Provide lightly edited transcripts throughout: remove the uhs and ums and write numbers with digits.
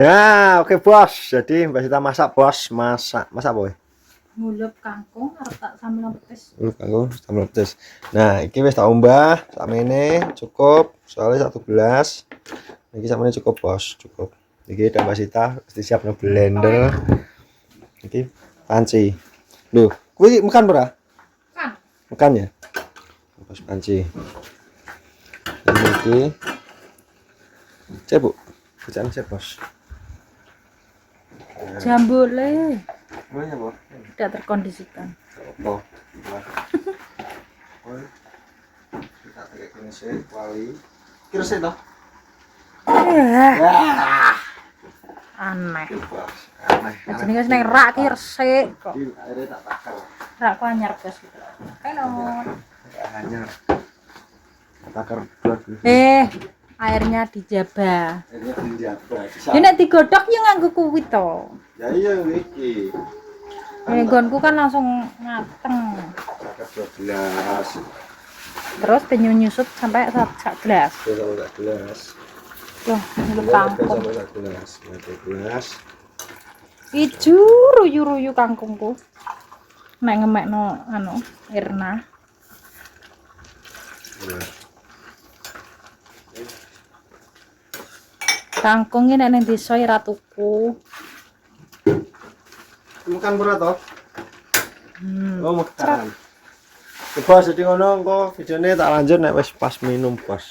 Ya, oke bos. Jadi Mbak Sita masak bos, masak apa? Ngulep kangkung arep tak sambel petis. Aku sambal petis. Nah, iki wis tak umbah, sakmene cukup, soalnya 1 gelas. Iki sakmene cukup bos, cukup. Iki Mbak Sita mesti siap no blender. Iki panci. Loh, kuwi makan ora? Kan. Makan ya? Bos panci. Ini iki. Cek, Bu. Bacaan cek, Bos. Jambule Mana, Bu? tidak terkondisikan. Apa? Oh, kita pakai gini sih, wali. Kira sih toh? Aneh. Bos, aneh. Jenenge nek rak ki resik kok. Di airnya tak takar. Rak ku anyar guys gitu. Halo. Hanya takar buat. Airnya dijaba. Airnya dijaga. Ya nek digodhog yo nganggo kuwi to. Ya iya iki. Nek nggonku kan langsung mateng. Takar 12. Terus penyu nyusut sampai sak gelas. Kalau tak gelas. Loh, ngulep kangkung. Sampai 1 gelas. 1 gelas. Ijo ruyu-ruyu kangkungku. Nek ngemekno anu Irna. Kangkung ini nek ning desa ya ra tuku. Makan berat toh? Oh, makan. Bos, jadi ngono engko videone tak lanjut nek wis pas minum, Bos.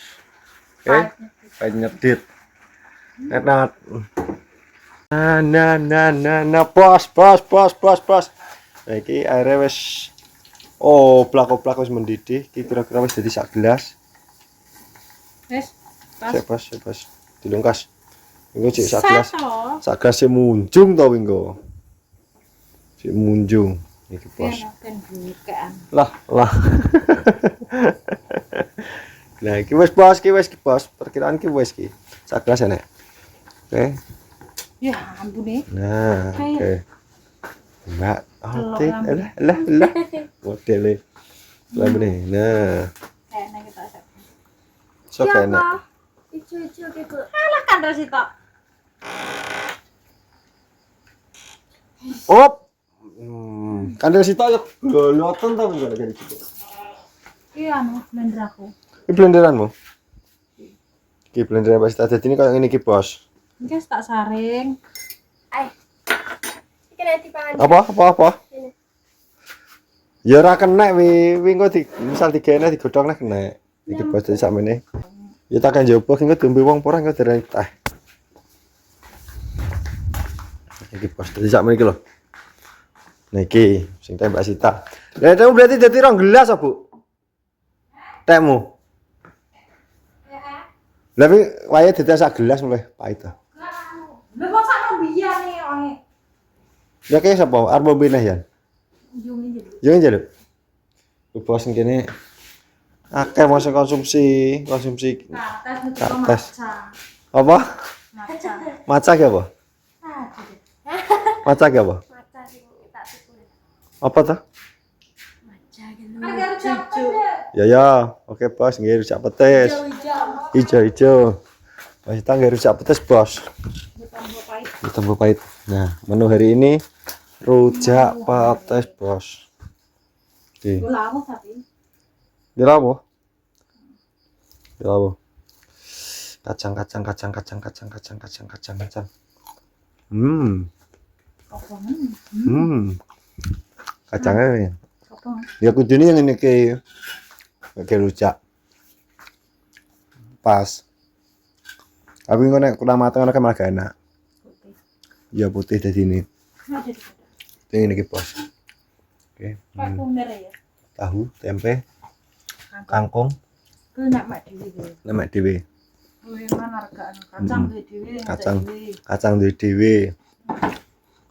Oke. Kayak nyedit. Enak. Nah, bos. Nah, iki airnya wis plak wis mendidih. Iki kira-kira wis dadi 1 gelas. Wis, pas. Sik, Bos. Dilungkas. Engko cek 1 gelas. 1 gelas sing munjung to engko. Sik munjung iki, Bos. Ben bukaan. Lah. Nah, iki wis Bos. Perkiraan iki wis ki. 1 gelas enek. Oke. Ya ampun nih. Nah, oke. Mbak, lah. Modele. Lambene. Nah, Enak kita asap. sok enak. Ijo-ijo gitu. Alah kan terus itu. Op. Kandel sita yo goloten ta enggak kayak gitu. Iya anu blender aku. Iki blenderanmu? Iki blender Mbak Sita dadi ini kayak ngene iki, Bos. Iki tak saring. Iki nek dipangan. Apa? Ya ora kena wi engko misal digene digodhong nek kena. Iki Bos dadi sakmene. Ya tak kan jopo engko diombe wong ora engko dereng teh. Iki Bos dadi sakmene iki lho. Niki sing teh Mbak Sita. Lah itu berarti dadi 2 gelas, Bu? Tekmu. Lah wae dadi 1 gelas mulai pahit ta. Lha kok sak biyen nih wangi. Ya kayak sapa? Arep mbene ya. Ujunge jadi. Jangan jaluk. Bos ngene akeh masa konsumsi Kates nutup Kates. maca. apa? Maca. Maca ki apa? Maca ki apa? Maca sing tak tuku. Apa tuh? Maca gitu. Harga rujak Ya, oke Bos, nggih rujak petis. Ijo-ijo. Mas kita nggih rujak petis, Bos. ditambah pahit. Ditambah pahit. Nah, menu hari ini rujak petis, Bos. Oke. Lamu tapi. Dilawo. Kacang. Kacangnya. Apa? Ya kudune yang ini kayak rujak. Pas. Tapi kok nek kurang mateng ana malah gak enak. Putih. Ya putih dadi ini. Ada di sana. Ini iki, Bos. Oke. Pak Kunder ya. Tahu, tempe, kangkung, Ku nak mak dhewe. lemak dhewe. Kuwi mana harga anu kacang duwe dhewe. Kacang duwe dhewe.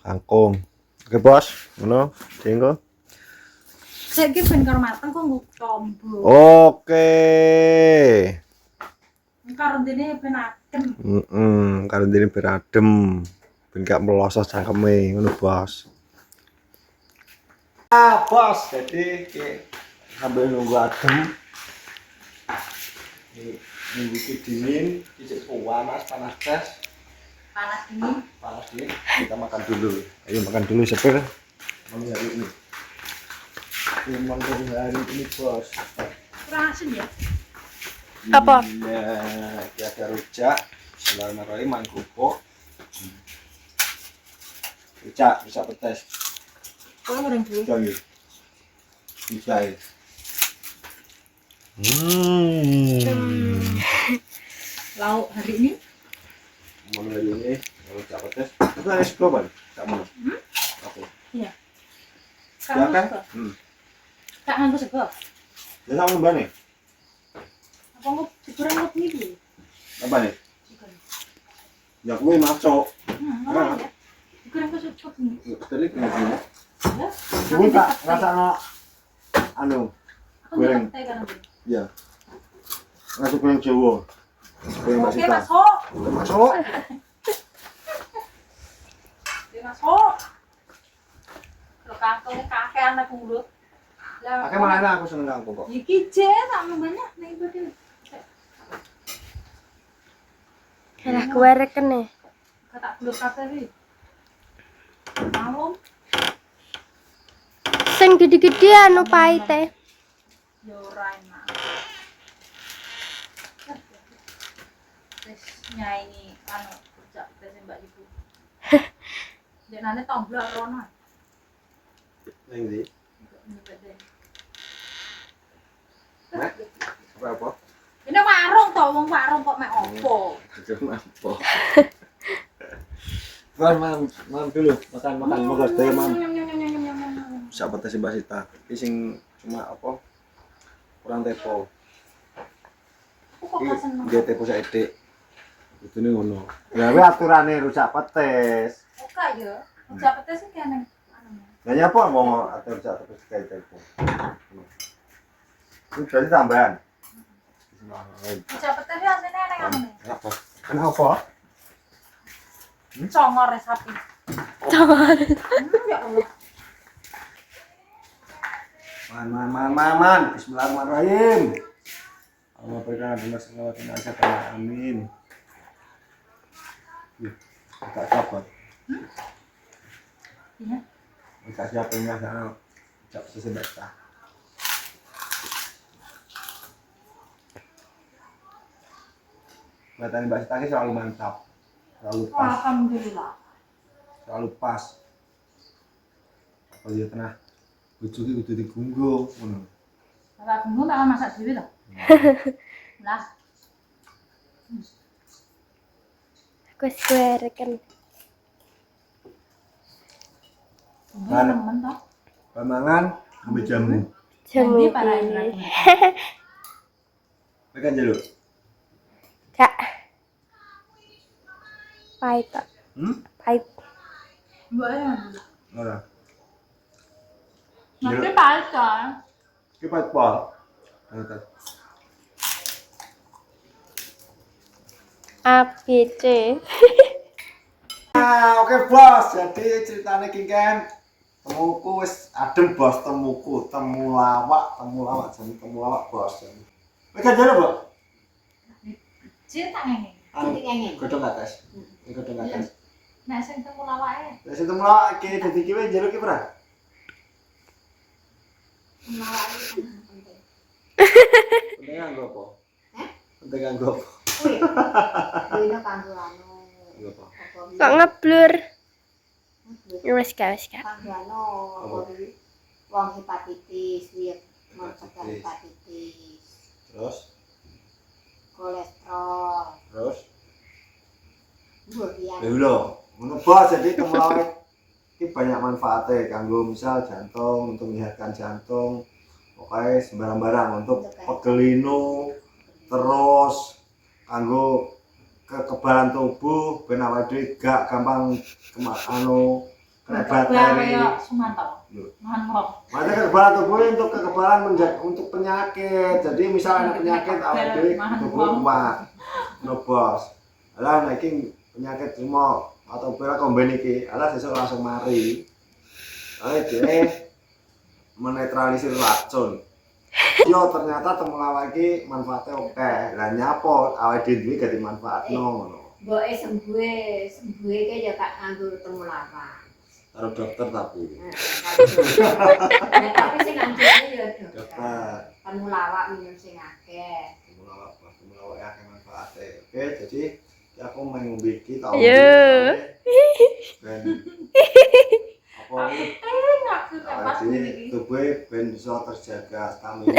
Kangkung. Oke, Bos. Ngono, dinggo. Saiki ben karo mateng kok nggo tombo. Oke. Karo dene ben adem. Karo dene beradem. Ben gak melosos cangkeme, ngono, Bos. Bos, jadi sambil nunggu adem. Nunggu dingin, dicek panas gas. panas ini. Panas nih, kita makan dulu. Ayo makan dulu sepir. Malam hari ini. Malam hari ini bos. Kurang asin ya? Apa? Iya, ini ada rujak. Bismillahirrahmanirrahim, mangkuk. Rujak pedas. Kalau goreng dulu. Jangan. Bisa. Lauk hari ini Malam hari ini rujak pedas. Itu ada sebelum tak mau. Oke. iya. Ya kan? Kak nganggo sego. Ya sama mbak nih. Apa ngup dikurang ngup ini dulu. Apa nih? Ya gue masuk. Apa ya? Dikurang ke sucuk nih. Tadi gini. Ya. Ibu tak rasanya anu Aku goreng. teh kan. Ya. Nasi goreng Jawa. Goreng Mbak Oke, Sita. masuk. Masuk. Dia masuk. Kalau kangkungnya kakek anak mulut. Oke malah enak, aku seneng kangkung kok. Iki je tak banyak nih ibadah. Alah kuwerek kene. Kata belum kafe nih. Malum. Sing gede-gede anu pahite. Ya ora enak. Terus nyanyi anu kerja tes Mbak Ibu. Dia nane tomblok rono. Ning ndi? Nek, apa? Ini warung toh, wong warung kok mek opo? Itu apa? Mam dulu, makan moga sedaya mam. Siapa tes Mbak Sita? Iki sing cuma apa? Kurang tepo. Kok gak seneng? Iki tepo saithik. Kudune ngono. Ya kuwi aturane rujak petis. Oka ya. Kerja petis sih kene. Lah nyapa mau atur rujak petis kayak tepo. Ini berarti tambahan. Kerja petis sih aslinya enak anu nih. Kenapa? Kenapa? Congor ya sapi. Congor. Ya Allah. Man. Bismillahirrahmanirrahim. Allah berikan benar segala tindakan. Amin. Agak sabar. Iya. Agak siapa yang nggak sana? Ucap sesedekah. Kelihatan Mbak Sita ini selalu mantap, selalu pas, Alhamdulillah. selalu pas. Apa dia tengah bujuki kudu digunggung, ngono. Kakak gunggung tak masak dhewe to. Lah, Wis kuwerek kene. Mana? temen toh. Pamangan ambil jamu. Jamu Ini para iki. enak. Makan jaluk. Kak. Pahit kok. Pahit. Mbak ya. Ora. Nanti pahit kan. Kita pol. Nonton. ABC. Oke bos, jadi ceritanya gini kan. Temuku wis adem bos, temuku temulawak jadi temulawak bos. Makan jaluk, Bu. Cinta ngene. Godhong atas. Godhong atas. Nek sing temu lawake. Lah sing temulawak iki dadi kiwe jaluk ki ora? Lawake penting. Penting nganggo apa? Penting nganggo apa? Dino kanggo anu. Nganggo apa? Kok ngeblur? Wis gak. Kanggo anu apa iki? Wong hepatitis, wiet mencegah hepatitis, Terus? kolesterol. Terus? Mbok ya. Lho, ngono bos, jadi temulawak iki banyak manfaatnya kanggo misal jantung, untuk menyehatkan jantung. Pokoknya sembarang-barang untuk pegelino, terus kanggo kekebalan tubuh ben awake dhewe gak gampang kena bakteri. Ya Sumanto. Lho. Mangrove. Makanya kekebalan tubuh untuk kekebalan untuk penyakit. Jadi misalnya ada penyakit awake dhewe tubuh kuat. No bos. Lah nek iki penyakit semua atau pira komben iki, alah sesuk langsung mari. Ayo dhewe menetralisir racun. Yo ternyata temulawak iki manfaatnya oke. Lah nyapo awake dhewe gak dimanfaatno ngono. Mbok sembuhe ke ya Kak nganggo temulawak. Karo dokter tapi. Nah, tapi sing anjene ya dokter. Dokter. Temulawak minum sing akeh. Temulawak akeh manfaate. Oke, jadi aku mau ngombe iki tau. Yo. Ben. Apa iki? Ngaku pas Jadi iki. tubuh ben bisa terjaga stamina.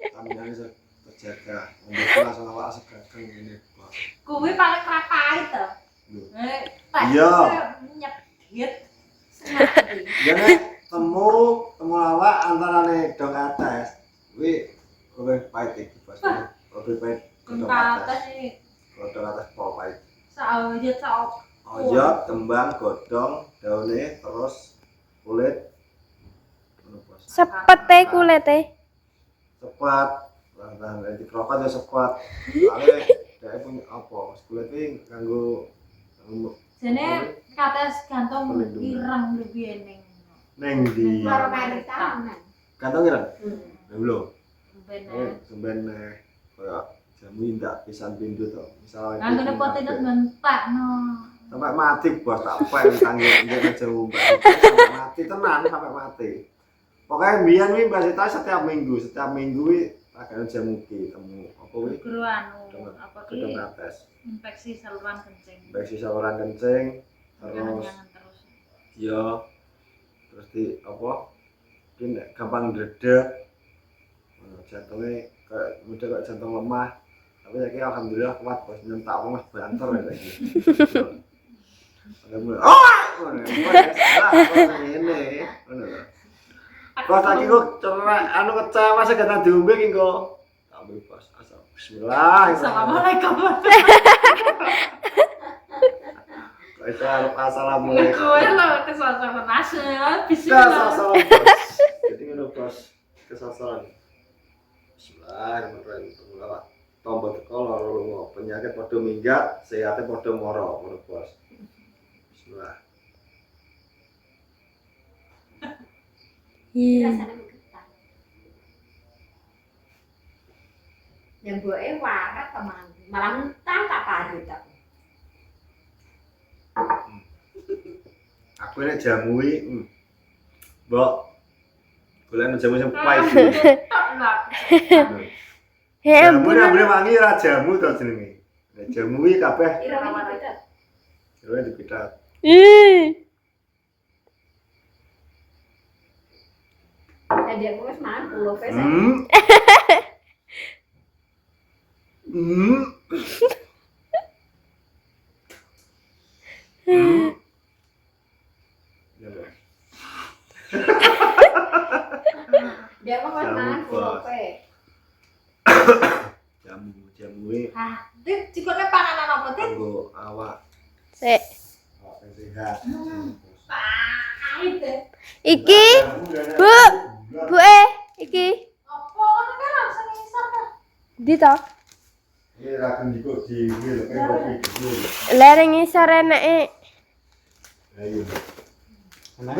Stamina bisa terjaga. Ngombe langsung awak segageng ngene, Bos. Kuwi paling rapait to. Lho. Iya. Iya. Nyedhit. Ya nek temulawak antarane dong atas. Kuwi luwih pahit iki, Bos. Luwih pahit godhong Kempates atas. iki Godhong atas pol pahit. saoyo saop. Oyot, kembang, godhong, daune, terus kulit. Ngono, Bos. Sepete kulite. Sepat. Lah di kroket ya sepat. Ale dhek punya apa? Kulit iki kanggo Jane kates gantung Pelindungan. ireng lebih eneng. ning ndi? Karo mari tahunan. Kantong ireng. Lho. Bener. Sampeyan kaya jamu indak pisan pindho to. Misal Nganggone potinut mentakno. sampai mati bos tak pen kanggo ngene jamu mbak. Sampai mati tenan sampai mati. Pokoknya mbiyen iki Mbak Sita setiap minggu kuwi agak jamu ki temu apa kuwi? Guru anu apa Gedung ki atas. infeksi saluran kencing. Infeksi saluran kencing terus Jangan terus. ya terus di apa? Mungkin gampang ndredeg. Jantungnya kayak mudah kayak jantung lemah. Tapi saiki alhamdulillah kuat bos nyentak wong wis banter ya saiki. Alhamdulillah. Ngene. Ngono lho. Bos saiki kok cerak anu kecewa sing gak diombe iki kok. Tak ambil bos asal. Bismillah. Assalamualaikum. Assalamualaikum. Kowe lho kesasaran nasional Kesasaran bismillah. bos. Jadi ngono bos. Kesasaran. Bismillahirrahmanirrahim. Mulawak tombol teko lara lunga, penyakit padha minggat, sehate padha mara, ngono bos. Bismillah. Iya. Rasane getar. Yang mboke warak teman. Malah mentang tak parut aku. Aku nek jamu iki Mbok golek jamu sing pahit iki. Tok lah. Ya Jamu ampun. nek wangi ra jamu to jenenge. Nek jamu iki kabeh Irone dipitet. kira dipitat. Ih. Tadi aku wis mangan pulo wis. Hmm. Hmm. Hmm. Ya, Bos. Dia mau wis mangan pulo wis. Jamu iki Ah, dit cikone panganan apa dit? kanggo awak Sik. sing sehat. Pahit deh. Iki, Bu. Bu iki. Apa ngono kan langsung ngisor kan? Di to. Iki ra kendiko dhewe lho kayak kopi dhewe. Lereng ngisor enake Ayo.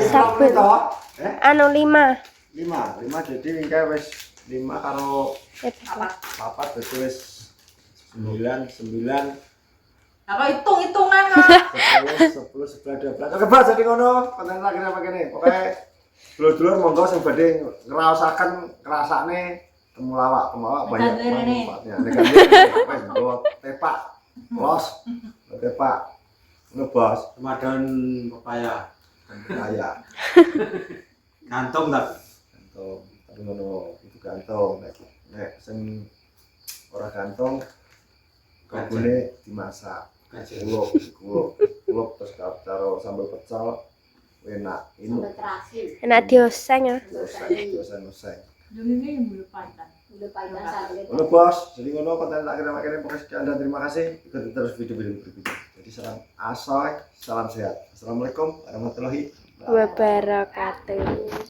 Sabun. anu 5. 5 jadi engke wis 5 karo papat berarti wis 9 Lah kok hitung-hitungan kok. 10 11 12. Oke, Bos, jadi ngono. Konten lagi apa kene? Pokoke dulur-dulur monggo sing badhe ngraosaken rasane temulawak banyak manfaatnya. Nek wis nggo tepak, los, tepak. Ngono, Bos. Ramadan pepaya. Kaya. Gantung tak? Gantung. Tapi ngono itu gantung. Nek sing ora gantung kabune dimasak. Kuluk terus karo sambal pecel enak. Ini Sambal terasi. Enak dioseng ya. dosen. Dulu ini yang bulu pantan. Udah paitan sambal. Halo bos, jadi ngono konten tak kira-kira pokoknya sekian dan terima kasih ikuti terus video-video berikutnya. Jadi salam asoy, salam sehat. Assalamualaikum warahmatullahi wabarakatuh. Wabarakatuh.